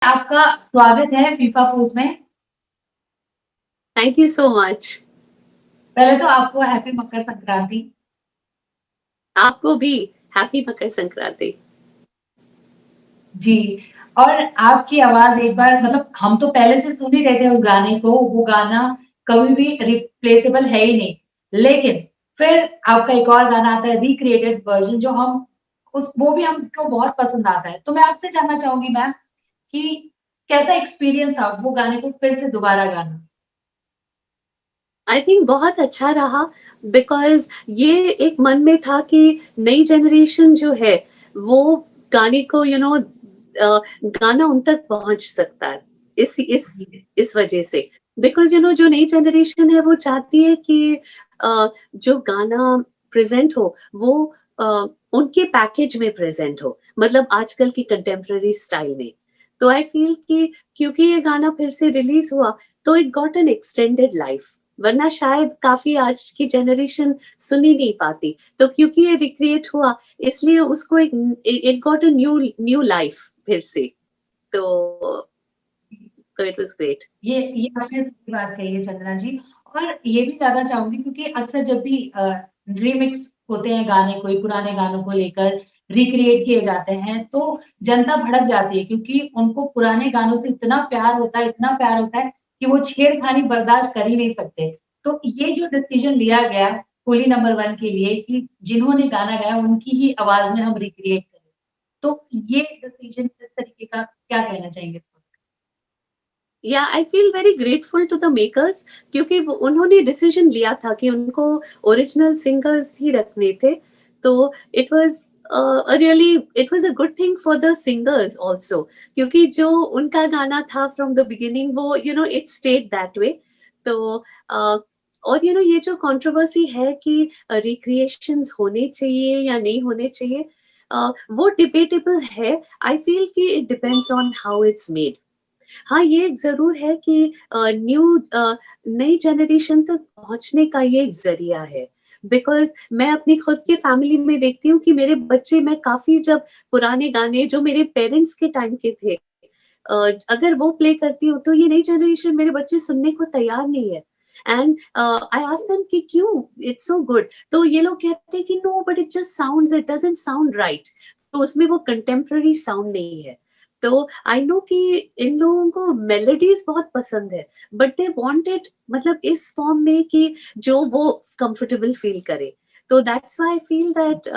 आपका स्वागत है फीफा पोस्ट में। Thank you so much. पहले तो आपको हैप्पी मकर संक्रांति। आपको भी हैप्पी मकर संक्रांति। जी। और आपकी आवाज़ एक बार मतलब हम तो पहले से सुन ही रहे थे उस गाने को, वो गाना कभी भी रिप्लेसेबल है ही नहीं। लेकिन फिर आपका एक और गाना आता है रिक्रिएटेड वर्ज़न जो हम उस वो भी हमको बहुत पसंद आता है। तो मैं आपसे जानना चाहूँगी मैम कि कैसा एक्सपीरियंस था वो गाने को फिर से दोबारा गाना? आई थिंक बहुत अच्छा रहा बिकॉज़ ये एक मन में था कि नई जनरेशन जो है वो गाने को गाना उन तक पहुँच सकता है। इस इस जी। इस वजह से बिकॉज़ जो नई जनरेशन है वो चाहती है कि जो गाना प्रेज़ेंट हो वो उनके पैकेज में प्रेज़ेंट हो, मतलब आजकल की कंटेम्परेरी स्टाइल में। तो आई फ़ील कि क्योंकि ये गाना फिर से रिलीज़ हुआ तो it got an extended life, वरना शायद काफ़ी आज की जनरेशन सुन ही नहीं पाती। तो क्योंकि ये रिक्रिएट हुआ इसलिए उसको it got a new life फिर से। तो इट वाज़ ग्रेट। ये आपने सही बात कही है चंद्रा जी। और ये भी जानना चाहूँगी क्योंकि अक्सर जब भी रीमिक्स होते हैं गाने कोई पुराने गानों को लेकर रिक्रिएट किए जाते हैं, तो जनता भड़क जाती है क्योंकि उनको पुराने गानों से इतना प्यार होता है कि वो छेड़खानी बर्दाश्त कर ही नहीं सकते। तो ये जो डिसीज़न लिया गया कुली नंबर 1 के लिए कि जिन्होंने गाना गाया उनकी ही आवाज़ में हम रिक्रिएट करें। तो ये डिसीज़न किस तरीके का क्या कहना चाहेंगे इस पर? या I feel very grateful to the makers क्योंकि उन्होंने डिसीजन लिया था कि उनको ओरिजिनल सिंगर्स ही रखने थे। तो it was really it was a good thing for the singers also क्योंकि जो उनका गाना था फ्रॉम द बिगिनिंग वो इट स्टेड दैट वे। तो और ये जो कंट्रोवर्सी है कि रिक्रिएशंस होने चाहिए या नहीं होने चाहिए, वो डिबेटेबल है। आई फील कि it depends on how it's made. हाँ, ये एक ज़रूर है कि नई जनरेशन तक पहुँचने का ये एक ज़रिया है। बिकॉज़ मैं अपनी खुद की फैमिली में देखती हूँ कि मेरे बच्चे मैं काफ़ी जब पुराने गाने जो मेरे पेरेंट्स के टाइम के थे, अगर वो प्ले करती हूँ तो ये नई जनरेशन मेरे बच्चे सुनने को तैयार नहीं है। एंड आई आस्क्ड देम कि क्यों? It's so good. तो ये लोग कहते हैं कि no but it doesn't sound right. तो उसमें वो कंटेम्परेरी साउंड नहीं है। तो आई नो कि इन लोगों को मेलोडीज़ बहुत पसंद है, बट दे वांट इट मतलब इस फॉर्म में कि जो वो कंफर्टेबल फील करे। तो that's why I feel that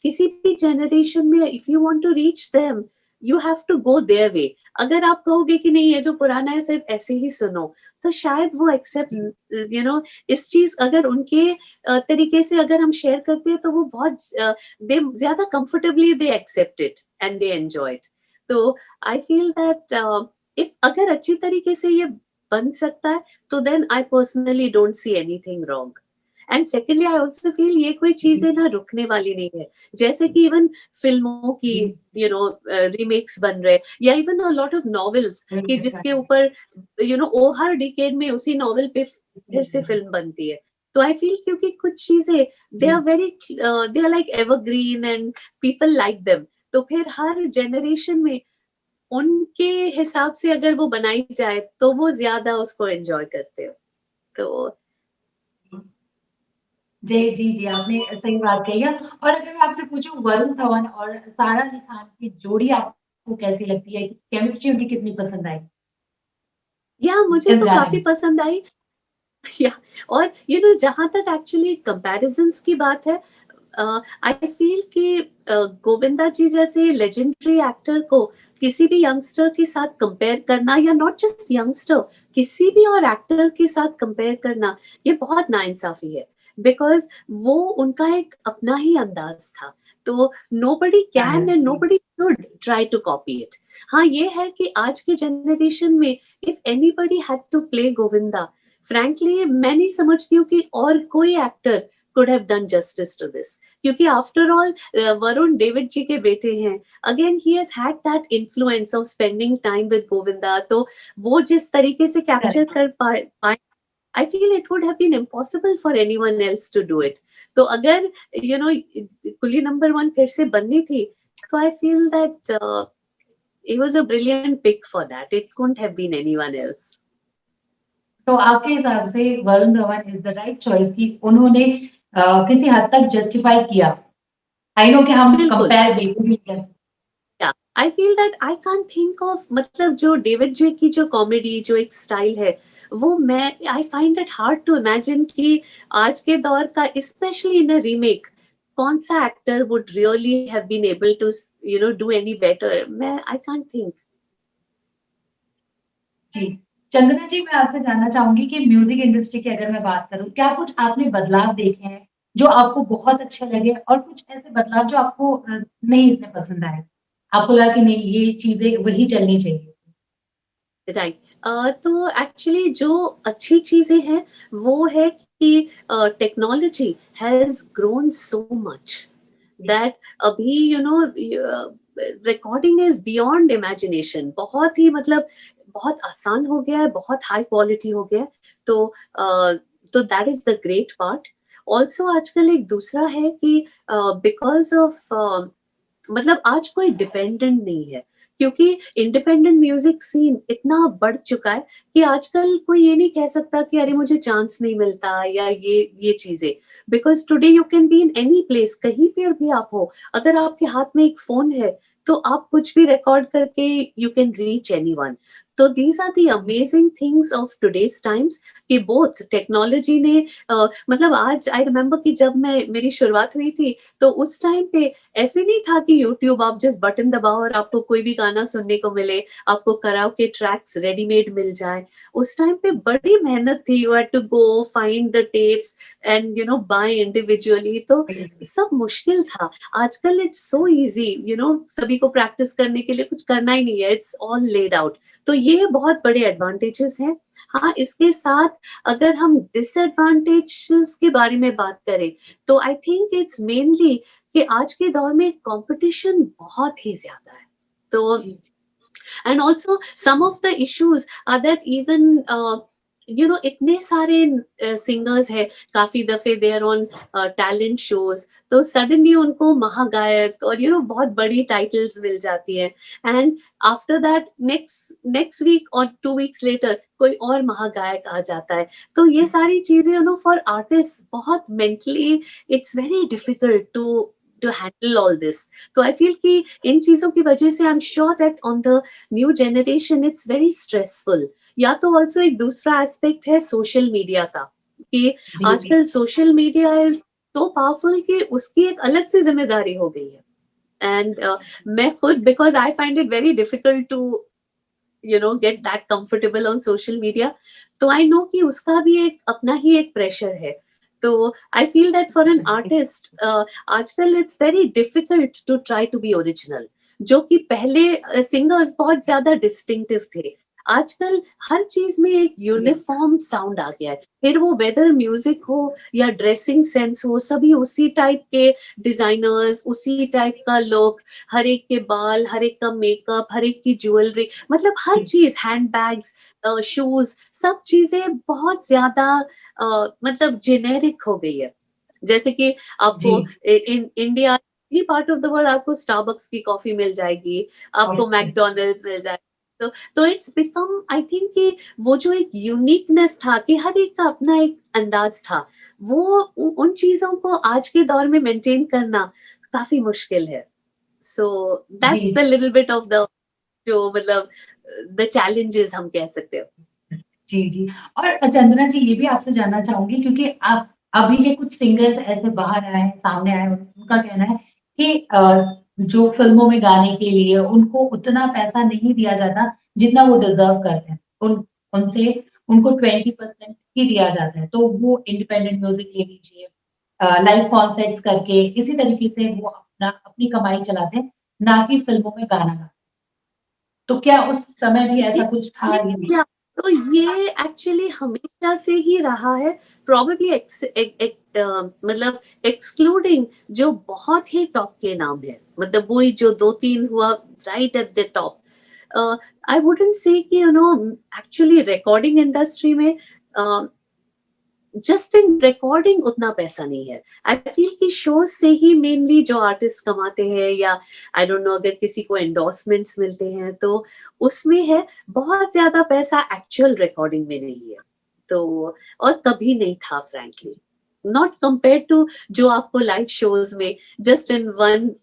किसी भी जनरेशन में if you want to reach them, you have to go their way. अगर आप कहोगे कि नहीं ये जो पुराना है सिर्फ ऐसे ही सुनो, तो शायद वो जी। एक्सेप्ट इस चीज़ अगर उनके तरीके से अगर हम शेयर करते हैं तो वो बहुत दे ज़्यादा comfortably they accept it and they enjoy it. तो आई फील दैट इफ अगर अच्छी तरीके से ये बन सकता है तो then I personally don't see anything wrong. And secondly I also feel ये कोई जी, चीजें ना रुकने वाली नहीं है। जैसे कि इवन फिल्मों की जी। रीमेक्स बन रहे या even a lot of novels कि जिसके ऊपर वो हर डिकेड में उसी नॉवेल पे फिर से फिल्म बनती है। तो आई फील क्योंकि कुछ चीजें they are like evergreen and people like them, तो फिर हर जनरेशन में उनके हिसाब से अगर वो बनाई जाए तो वो ज्यादा उसको एंजॉय करते हो। तो जी, जी, जी, आपने सही बात कही है। और अगर मैं आपसे पूछूँ वरुण धवन और सारा अली खान की जोड़ी आपको कैसी लगती है? केमिस्ट्री उनकी कितनी पसंद आई या मुझे इस तो गाने काफी में? पसंद आई। या और जहां तक एक्चुअली कंपैरिजंस की बात है, आई फील कि गोविंदा जी जैसे लेजेंडरी एक्टर को किसी भी यंगस्टर के साथ कंपेयर करना या नॉट जस्ट यंगस्टर, किसी भी और एक्टर के साथ कंपेयर करना ये बहुत नाइंसाफी है। बिकॉज वो उनका एक अपना ही अंदाज था। तो नोबडी कैन एंड जी, nobody should try to copy it. हाँ, ये है कि आज के जनरेशन में if anybody had to play Govinda, frankly मैं नहीं समझती हूँ कि और कोई actor could have done justice to this, क्योंकि after all Varun David ji के बेटे हैं। Again he has had that influence of spending time with Govinda, तो वो जिस तरीके से कैप्चर करेक्ट। कर पाए, I feel it would have been impossible for anyone else to do it. तो अगर कुली नंबर 1 फिर से बननी थी तो I feel that he was a brilliant pick for that. It couldn't have been anyone else. तो आपके हिसाब से Varun Dhawan is the right choice कि उन्होंने किसी हद तक जस्टिफाई किया। आई नो कि हम बिल्कुल। कंपेयर बिल्कुल भी कर Yeah, I feel that I can't think of, मतलब जो डेविड जे की जो कॉमेडी जो एक स्टाइल है वो मैं I find it hard to imagine कि आज के दौर का स्पेशली इन अ रीमेक कौन सा actor would really have been able to do any better. मैं आई कांट थिंक। जी। चंदना जी, मैं आपसे जानना चाहूँगी कि म्यूज़िक इंडस्ट्री की अगर मैं बात करूँ, क्या कुछ आपने बदलाव देखे हैं, जो आपको बहुत अच्छे लगे और कुछ ऐसे बदलाव जो आपको नहीं इतने पसंद आए? आपको लगा कि नहीं, ये चीज़ें वही चलनी चाहिए? राइट। तो एक्चुअली जो अच्छी चीजें हैं वो है कि technology has grown so much that अभी रिकॉर्डिंग इज बियॉन्ड इमेजिनेशन। बहुत ही मतलब बहुत आसान हो गया है, बहुत हाई क्वालिटी हो गया है। तो that is the great part. Also आजकल एक दूसरा है कि बिकॉज ऑफ मतलब आज कोई डिपेंडेंट नहीं है, क्योंकि इंडिपेंडेंट म्यूजिक सीन इतना बढ़ चुका है कि आजकल कोई ये नहीं कह सकता कि अरे मुझे चांस नहीं मिलता या ये चीजें। Because today you can be in any place, कहीं पर भी आप हो, अगर आपके हाथ में एक फोन है तो आप कुछ भी रिकॉर्ड करके यू कैन रीच एनीवन। तो these are the amazing things of today's times कि बोथ टेक्नोलॉजी ने मतलब आज आई रिमेम्बर कि जब मेरी शुरुआत हुई थी तो उस टाइम पे ऐसे नहीं था कि यूट्यूब आप जस्ट बटन दबाओ और आपको कोई भी गाना सुनने को मिले, आपको कराओके ट्रैक्स रेडीमेड मिल जाए। उस टाइम पे बड़ी मेहनत थी, you had to go find the tapes and buy individually, तो सब मुश्किल था। आजकल इट्स सो इजी, सभी को प्रैक्टिस करने के लिए कुछ करना ही नहीं है, इट्स ऑल लेड आउट। तो ये बहुत बड़े एडवांटेजेस हैं। हाँ, इसके साथ अगर हम डिसएडवांटेजेस के बारे में बात करें तो आई थिंक इट्स मेनली कि आज के दौर में कंपटीशन बहुत ही ज्यादा है। तो and also some of the issues are that even इतने सारे सिंगर्स है, काफी दफे they are on talent shows, तो सडनली उनको महागायक और बहुत बड़ी टाइटल्स मिल जाती है and after that next week और 2 weeks लेटर कोई और महागायक आ जाता है। तो ये सारी चीजें फॉर आर्टिस्ट बहुत mentally it's very difficult to handle all this. तो आई फील कि इन चीजों की वजह से I am sure that on the new generation it's very stressful. या तो ऑल्सो एक दूसरा एस्पेक्ट है सोशल मीडिया का कि आजकल social media is so powerful कि उसकी एक अलग से जिम्मेदारी हो गई है। एंड मैं खुद because I find it very difficult to get that comfortable on social media, तो आई नो कि उसका भी एक अपना ही एक प्रेशर है। तो I feel that for an artist आजकल it's very difficult to try to be original. जो कि पहले सिंगर्स बहुत ज्यादा डिस्टिंक्टिव थे, आजकल हर चीज में एक यूनिफॉर्म साउंड आ गया है। फिर वो वेदर म्यूजिक हो या ड्रेसिंग सेंस हो, सभी उसी टाइप के डिजाइनर्स, उसी टाइप का लुक, हर एक के बाल, हर एक का मेकअप, हर एक की ज्वेलरी, मतलब हर चीज, हैंड बैग्स, शूज, सब चीजें बहुत ज्यादा मतलब जेनेरिक हो गई है। जैसे कि आपको in India any part of the world आपको स्टारबक्स की कॉफी मिल जाएगी, आपको मैकडोनल्ड्स मिल जाएगी। तो इट्स बिकम आई थिंक कि वो जो एक यूनिकनेस था कि हर एक का अपना एक अंदाज था, वो उन चीजों को आज के दौर में मेंटेन करना काफी मुश्किल है। So that's the little bit of the जो मतलब द चैलेंजेस हम कह सकते हैं। जी। और चंदना जी, ये भी आपसे जानना चाहूंगी क्योंकि आप अभी के कुछ सिंगर्स ऐसे बाहर आए, सामने आए, उनका कहना है कि जो फिल्मों में गाने के लिए उनको उतना पैसा नहीं दिया जाता जितना वो डिजर्व करते हैं। उनसे उनको 20% ही दिया जाता है, तो वो इंडिपेंडेंट म्यूजिक ले लीजिए, लाइव कॉन्सर्ट्स करके इसी तरीके से वो अपनी कमाई चलाते हैं, ना कि फिल्मों में गाना गाते। तो क्या उस समय भी ऐसा कुछ था? तो ये एक्चुअली हमेशा से ही रहा है, प्रॉबेबली मतलब एक्सक्लूडिंग जो बहुत ही टॉप के नाम है, मतलब वही जो 2-3 हुआ right at the top. I wouldn't say कि एक्चुअली रिकॉर्डिंग इंडस्ट्री में जस्ट इन रिकॉर्डिंग उतना पैसा नहीं है। आई फील कि शोज से ही मेनली जो आर्टिस्ट कमाते हैं, या आई डोंट नो अगर किसी को एंडोर्समेंट्स मिलते हैं तो उसमें है। बहुत ज्यादा पैसा एक्चुअल रिकॉर्डिंग में नहीं है, तो और कभी नहीं था फ्रैंकली, नॉट कंपेयर टू जो आपको लाइव शोज में जस्ट इन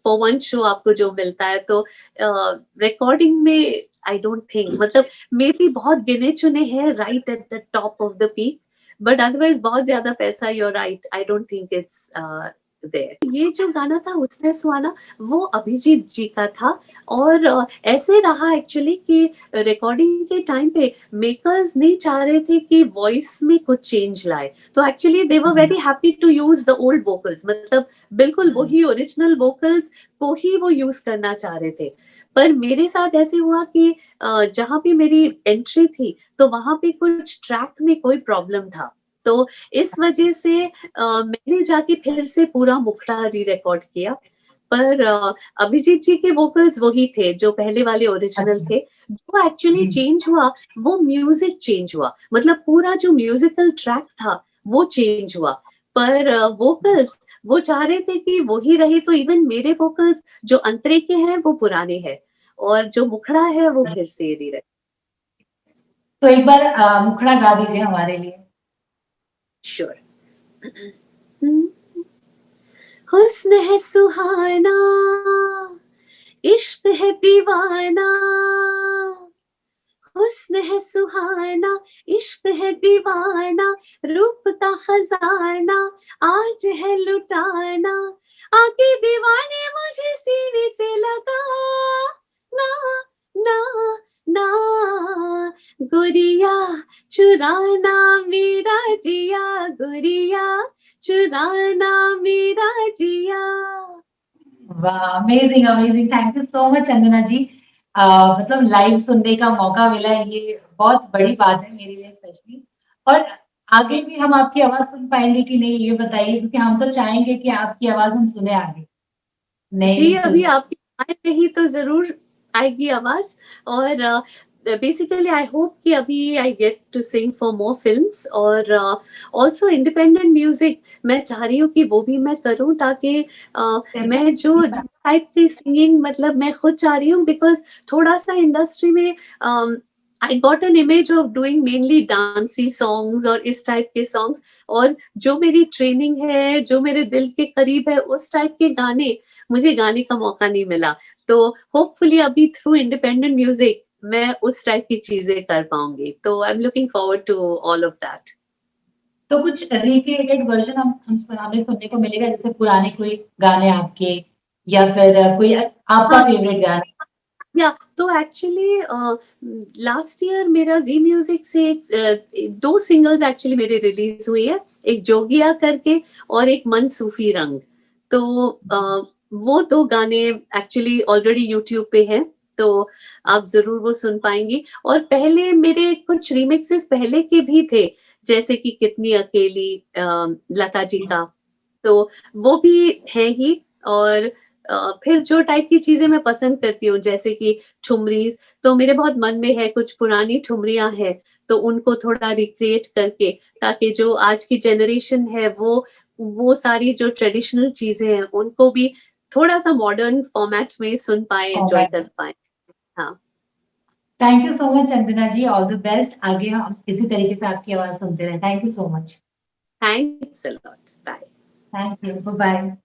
वन शो आपको जो मिलता है। तो रिकॉर्डिंग में आई डोंट थिंक, मतलब मे भी बहुत गिने चुने हैं right at the top of the peak, but otherwise बहुत ज्यादा पैसा, your right, I don't think it's there. ये जो गाना था उसने सुहाना, वो अभिजीत जी का था। और ऐसे रहा एक्चुअली कि रिकॉर्डिंग के टाइम पे मेकर्स नहीं चाह रहे थे कि वॉइस में कुछ चेंज लाए, तो actually they were very happy to use the old vocals, मतलब बिल्कुल वही ओरिजिनल वोकल्स को ही वो यूज करना चाह रहे थे। पर मेरे साथ ऐसे हुआ कि जहां पे मेरी एंट्री थी तो वहां पे कुछ ट्रैक में कोई प्रॉब्लम था, तो इस वजह से मैंने जाके फिर से पूरा मुखड़ा री रिकॉर्ड किया। पर अभिजीत जी के वोकल्स वही थे जो पहले वाले ओरिजिनल थे। जो एक्चुअली चेंज हुआ वो म्यूजिक चेंज हुआ, मतलब पूरा जो म्यूजिकल ट्रैक था वो चेंज हुआ, पर वोकल्स वो चाह रहे थे कि वही रहे। तो इवन मेरे वोकल्स जो अंतरे के हैं वो पुराने हैं, और जो मुखड़ा है वो फिर से री। तो एक बार मुखड़ा गा दीजिए हमारे लिए। श्योर। हुस्न है सुहाना, इश्क है दीवाना, हुस्न है सुहाना, इश्क है दीवाना, रूप का खजाना आज है लुटाना, आके दीवाने मुझे सीने से लगा ना ना ना, गुड़िया चुराना मेरा जिया, गुड़िया चुराना मेरा जिया। वाह, amazing amazing, thank you so much Chandana ji. मतलब लाइव सुनने का मौका मिला, ये बहुत बड़ी बात है मेरे लिए स्पेशली। और आगे भी हम आपकी आवाज सुन पाएंगे कि नहीं, ये बताइए, क्योंकि हम तो चाहेंगे कि आपकी आवाज हम सुने आगे नई जी, नई अभी फिल्म। आपकी आए रही तो जरूर आएगी आवाज। और बेसिकली आई होप कि अभी I get to sing for more films, और ऑल्सो इंडिपेंडेंट म्यूजिक मैं चाह रही हूँ कि वो भी मैं करूँ, ताकि मैं जो टाइप की सिंगिंग, मतलब मैं खुद चाह रही हूँ, बिकॉज थोड़ा सा इंडस्ट्री में I got an image of doing mainly dancy songs और इस टाइप के सॉन्ग्स, और जो मेरी ट्रेनिंग है, जो मेरे दिल के करीब है, उस टाइप के गाने मुझे गाने का मौका नहीं मिला। तो होपफुली अभी थ्रू इंडिपेंडेंट म्यूजिक मैं उस टाइप की चीजें कर पाऊंगी, तो I am looking forward to all of that. तो कुछ रिक्रिएटेड वर्जन हमें सुनने को मिलेगा, जैसे पुराने कोई गाने आपके, या फिर कोई आपका हाँ, फेवरेट गाना? या तो एक्चुअली लास्ट ईयर मेरा जी म्यूजिक से दो सिंगल्स एक्चुअली मेरे रिलीज हुई है, एक जोगिया करके और एक मन सूफी रंग। तो वो दो गाने एक्चुअली ऑलरेडी यूट्यूब पे हैं, तो आप जरूर वो सुन पाएंगी। और पहले मेरे कुछ रिमिक्सेस पहले के भी थे, जैसे कि कितनी अकेली लता जी का, तो वो भी है ही। और फिर जो टाइप की चीजें मैं पसंद करती हूँ, जैसे कि ठुमरीज, तो मेरे बहुत मन में है कुछ पुरानी ठुमरियां हैं, तो उनको थोड़ा रिक्रिएट करके, ताकि जो आज की जनरेशन है वो सारी जो ट्रेडिशनल चीजें हैं उनको भी थोड़ा सा मॉडर्न फॉर्मेट में सुन पाए, एंजॉय कर पाए। हाँ, thank you so much Chandana ji, all the best. आगे हम इसी तरीके से आपकी आवाज सुनते रहे। Thank you so much. Thanks a lot, bye. Thank you, bye.